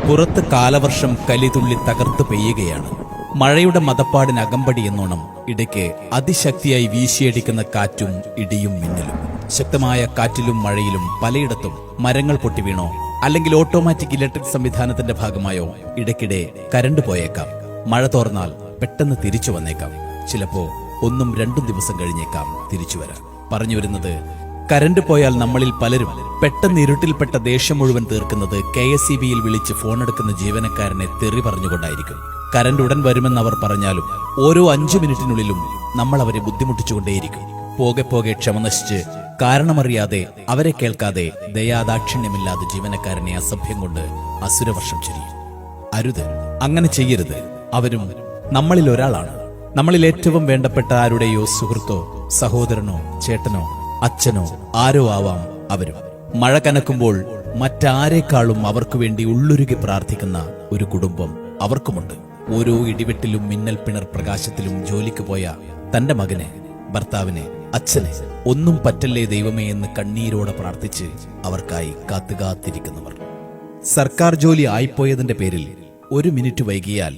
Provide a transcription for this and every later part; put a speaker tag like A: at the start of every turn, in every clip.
A: പുറത്ത് കാലവർഷം കലിതുള്ളി തകർത്ത് പെയ്യുകയാണ്. മഴയുടെ മദപ്പാടിന് അകമ്പടി എന്നോണം ഇടയ്ക്ക് അതിശക്തിയായി വീശിയടിക്കുന്ന കാറ്റും ഇടിയും മിന്നലും. ശക്തമായ കാറ്റിലും മഴയിലും പലയിടത്തും മരങ്ങൾ പൊട്ടിവീണോ അല്ലെങ്കിൽ ഓട്ടോമാറ്റിക് ഇലക്ട്രിക് സംവിധാനത്തിന്റെ ഭാഗമായോ ഇടയ്ക്കിടെ കരണ്ട് പോയേക്കാം. മഴ തോർന്നാൽ പെട്ടെന്ന് തിരിച്ചു വന്നേക്കാം. ചിലപ്പോ 1-2 ദിവസം കഴിഞ്ഞേക്കാം തിരിച്ചു വരാൻ. പറഞ്ഞു വരുന്നത്, കരണ്ട് പോയാൽ നമ്മളിൽ പലരും പെട്ടെന്ന് ഇരുട്ടിൽപ്പെട്ട ദേഷ്യം മുഴുവൻ തീർക്കുന്നത് KSEBയിൽ വിളിച്ച് ഫോണെടുക്കുന്ന ജീവനക്കാരനെ തെറി പറഞ്ഞുകൊണ്ടായിരിക്കും. കരണ്ട് ഉടൻ വരുമെന്ന് അവർ പറഞ്ഞാലും ഓരോ 5 മിനിറ്റിനുള്ളിലും നമ്മൾ അവരെ ബുദ്ധിമുട്ടിച്ചുകൊണ്ടേയിരിക്കും. പോകെ പോകെ ക്ഷമ നശിച്ച് കാരണമറിയാതെ അവരെ കേൾക്കാതെ ദയാദാക്ഷിണ്യമില്ലാതെ ജീവനക്കാരനെ അസഭ്യം കൊണ്ട് അസുരവർഷം ചൊരിയും. അരുത്, അങ്ങനെ ചെയ്യരുത്. അവരും നമ്മളിൽ ഒരാളാണ്. നമ്മളിൽ ഏറ്റവും വേണ്ടപ്പെട്ട ആരുടെയോ സുഹൃത്തോ സഹോദരനോ ചേട്ടനോ അച്ഛനോ ആരോ ആവാം അവരും. മഴ കനക്കുമ്പോൾ മറ്റാരേക്കാളും അവർക്കു വേണ്ടി ഉള്ളുരുകി പ്രാർത്ഥിക്കുന്ന ഒരു കുടുംബം അവർക്കുമുണ്ട്. ഓരോ ഇടിവെട്ടിലും മിന്നൽ പിണർ പ്രകാശത്തിലും ജോലിക്ക് പോയ തന്റെ മകന്, ഭർത്താവിന്, അച്ഛന് ഒന്നും പറ്റല്ലേ ദൈവമേ എന്ന് കണ്ണീരോടെ പ്രാർത്ഥിച്ച് അവർക്കായി കാത്തുകാത്തിരിക്കുന്നവർ. സർക്കാർ ജോലി ആയിപ്പോയതിന്റെ പേരിൽ 1 മിനിറ്റ് വൈകിയാൽ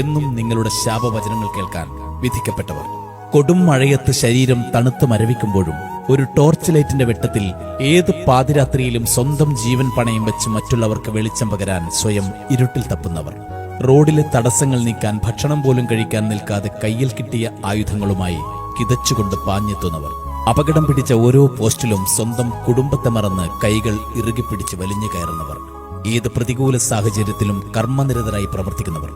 A: എന്നും നിങ്ങളുടെ ശാപവചനങ്ങൾ കേൾക്കാൻ വിധിക്കപ്പെട്ടവർ. കൊടും മഴയത്ത് ശരീരം തണുത്ത് മരവിക്കുമ്പോഴും ഒരു ടോർച്ച് ലൈറ്റിന്റെ വെട്ടത്തിൽ ഏത് പാതിരാത്രിയിലും സ്വന്തം ജീവൻ പണയം വെച്ച് മറ്റുള്ളവർക്ക് വെളിച്ചം പകരാൻ സ്വയം ഇരുട്ടിൽ തപ്പുന്നവർ. റോഡിലെ തടസ്സങ്ങൾ നീക്കാൻ ഭക്ഷണം പോലും കഴിക്കാൻ നിൽക്കാതെ കയ്യിൽ കിട്ടിയ ആയുധങ്ങളുമായി കിതച്ചുകൊണ്ട് പാഞ്ഞെത്തുന്നവർ. അപകടം പിടിച്ച ഓരോ പോസ്റ്റിലും സ്വന്തം കുടുംബത്തെ മറന്ന് കൈകൾ ഇറുകിപ്പിടിച്ച് വലിഞ്ഞു കയറുന്നവർ. ഏത് പ്രതികൂല സാഹചര്യത്തിലും കർമ്മനിരതരായി പ്രവർത്തിക്കുന്നവർ.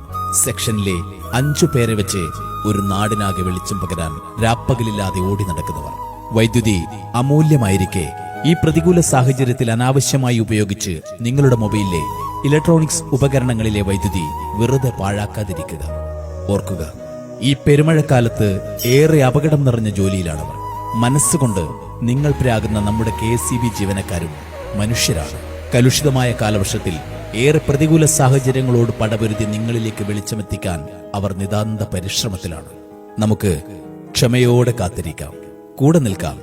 A: സെക്ഷനിലെ 5 പേരെ വെച്ച് ഒരു നാടിനാകെ വെളിച്ചം പകരാൻ രാപ്പകലില്ലാതെ ഓടി നടക്കുന്നവർ. വൈദ്യുതി അമൂല്യമായിരിക്കെ ഈ പ്രതികൂല സാഹചര്യത്തിൽ അനാവശ്യമായി ഉപയോഗിച്ച് നിങ്ങളുടെ മൊബൈലിലെ ഇലക്ട്രോണിക്സ് ഉപകരണങ്ങളിലെ വൈദ്യുതി വെറുതെ പാഴാക്കാതിരിക്കുക. ഓർക്കുക, ഈ പെരുമഴക്കാലത്ത് ഏറെ അപകടം നിറഞ്ഞ ജോലിയിലാണവർ. മനസ്സുകൊണ്ട് നിങ്ങൾ പ്രാകുന്ന നമ്മുടെ KSEB ജീവനക്കാരും മനുഷ്യരാണ്. കലുഷിതമായ കാലവർഷത്തിൽ ഏറെ പ്രതികൂല സാഹചര്യങ്ങളോട് പടപൊരുതി നിങ്ങളിലേക്ക് വെളിച്ചമെത്തിക്കാൻ അവർ നിതാന്ത പരിശ്രമത്തിലാണ്. നമുക്ക് ക്ഷമയോടെ കാത്തിരിക്കാം, കൂടെ നിൽക്കാം.